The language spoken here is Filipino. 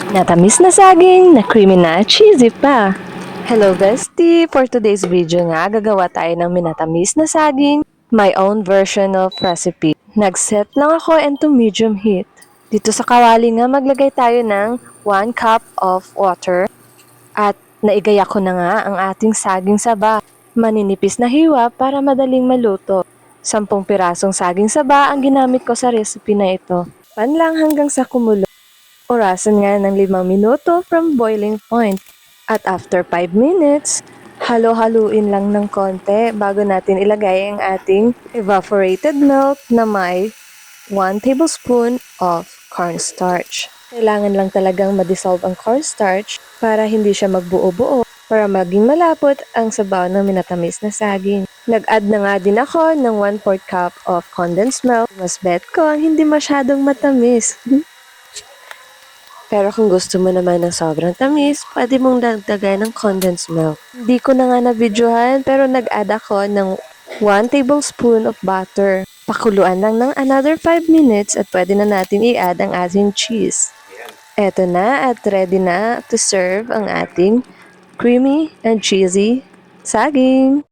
Natamis na saging, na creamy na, cheesy pa. Hello bestie! For today's video nga, gagawa tayo ng minatamis na saging, my own version of recipe. Nag-set lang ako into medium heat. Dito sa kawali nga, maglagay tayo ng 1 cup of water at naigaya ko na nga ang ating saging saba. Maninipis na hiwa para madaling maluto. 10 pirasong saging saba ang ginamit ko sa recipe na ito. Pan lang hanggang sa kumulo. Orasan nga ng 5 minuto from boiling point. At after 5 minutes, halo-haluin lang ng konti bago natin ilagay ang ating evaporated milk na may 1 tablespoon of cornstarch. Kailangan lang talagang ma-dissolve ang cornstarch para hindi siya magbuo-buo para maging malapot ang sabaw ng minatamis na saging. Nag-add na nga din ako ng 1/4 cup of condensed milk. Mas bet ko ang hindi masyadong matamis. Pero kung gusto mo naman ng sobrang tamis, pwede mong dagdagan ng condensed milk. Hindi ko na nga na-videohan pero nag-add ako ng 1 tablespoon of butter. Pakuluan lang ng another 5 minutes at pwede na natin i-add ang ating cheese. Eto na at ready na to serve ang ating creamy and cheesy saging.